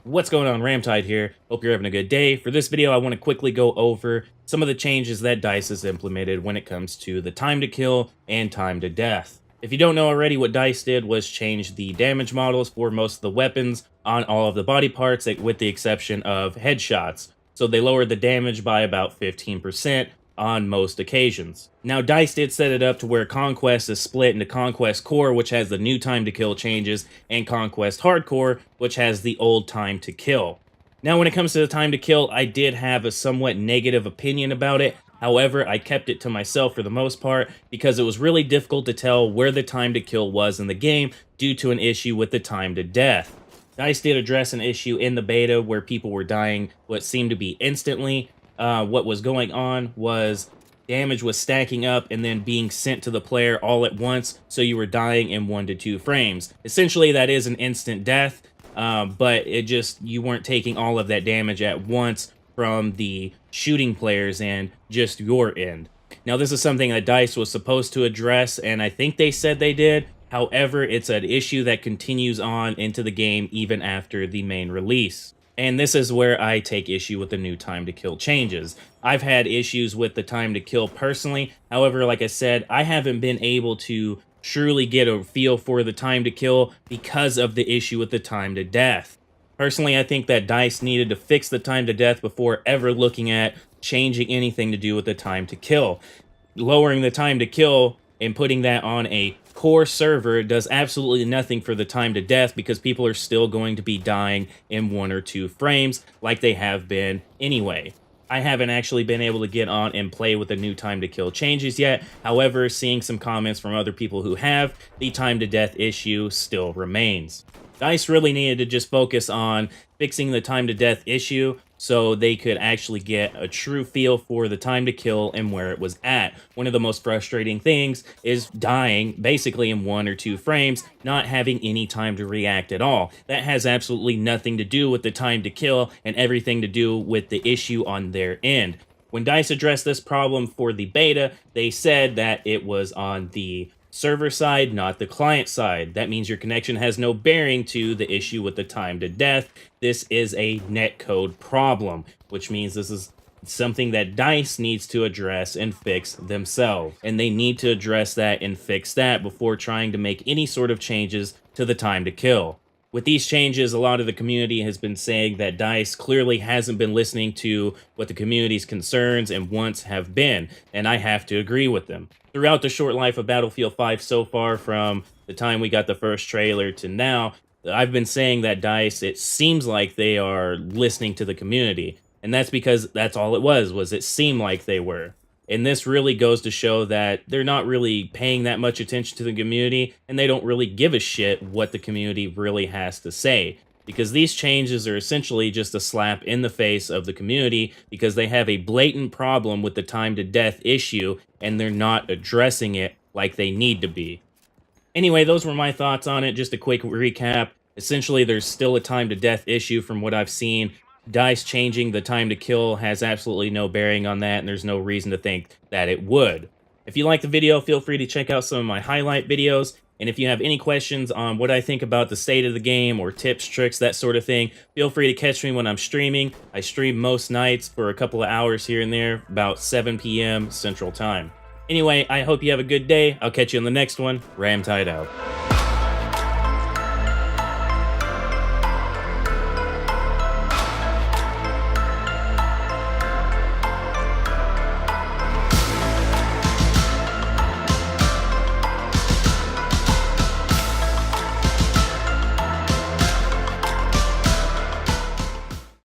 What's going on? RAMTEID here. Hope you're having a good day. For this video, I want to quickly go over some of the changes that DICE has implemented when it comes to the time to kill and time to death. If you don't know already, what DICE did was change the damage models for most of the weapons on all of the body parts, with the exception of headshots. So they lowered the damage by about 15% on most occasions. Now, DICE did set it up to where Conquest is split into Conquest Core, which has the new time to kill changes, and Conquest Hardcore, which has the old time to kill. Now, when it comes to the time to kill, I did have a somewhat negative opinion about it. However, I kept it to myself for the most part because it was really difficult to tell where the time to kill was in the game due to an issue with the time to death. DICE did address an issue in the beta where people were dying what seemed to be instantly. What was going on was damage was stacking up and then being sent to the player all at once, so you were dying in 1 to 2 frames. Essentially, that is an instant death, but you weren't taking all of that damage at once from the shooting player's end, just your end. Now, this is something that DICE was supposed to address, and I think they said they did. However, it's an issue that continues on into the game even after the main release. And this is where I take issue with the new time to kill changes. I've had issues with the time to kill personally. However, like I said, I haven't been able to truly get a feel for the time to kill because of the issue with the time to death. Personally, I think that DICE needed to fix the time to death before ever looking at changing anything to do with the time to kill. Lowering the time to kill and putting that on a core server does absolutely nothing for the time to death because people are still going to be dying in 1 or 2 frames like they have been anyway. I haven't actually been able to get on and play with the new time to kill changes yet. However, seeing some comments from other people who have, the time to death issue still remains. DICE really needed to just focus on fixing the time to death issue so they could actually get a true feel for the time to kill and where it was at. One of the most frustrating things is dying basically in 1 or 2 frames, not having any time to react at all. That has absolutely nothing to do with the time to kill and everything to do with the issue on their end. When DICE addressed this problem for the beta, they said that it was on the server side, not the client side. That means your connection has no bearing to the issue with the time to death. This is a netcode problem, which means this is something that DICE needs to address and fix themselves. And they need to address that and fix that before trying to make any sort of changes to the time to kill. With these changes, a lot of the community has been saying that DICE clearly hasn't been listening to what the community's concerns and wants have been, and I have to agree with them. Throughout the short life of Battlefield 5 so far, from the time we got the first trailer to now, I've been saying that DICE, it seems like they are listening to the community, and that's because that's all it was it seemed like they were. And this really goes to show that they're not really paying that much attention to the community, and they don't really give a shit what the community really has to say. Because these changes are essentially just a slap in the face of the community because they have a blatant problem with the time to death issue, and they're not addressing it like they need to be. Anyway, those were my thoughts on it. Just a quick recap. Essentially, there's still a time to death issue from what I've seen. DICE changing the time to kill has absolutely no bearing on that, and there's no reason to think that it would. If you liked the video, feel free to check out some of my highlight videos, and if you have any questions on what I think about the state of the game, or tips, tricks, that sort of thing, feel free to catch me when I'm streaming. I stream most nights for a couple of hours here and there, about 7 p.m. Central Time. Anyway, I hope you have a good day. I'll catch you in the next one. RAMTEID out.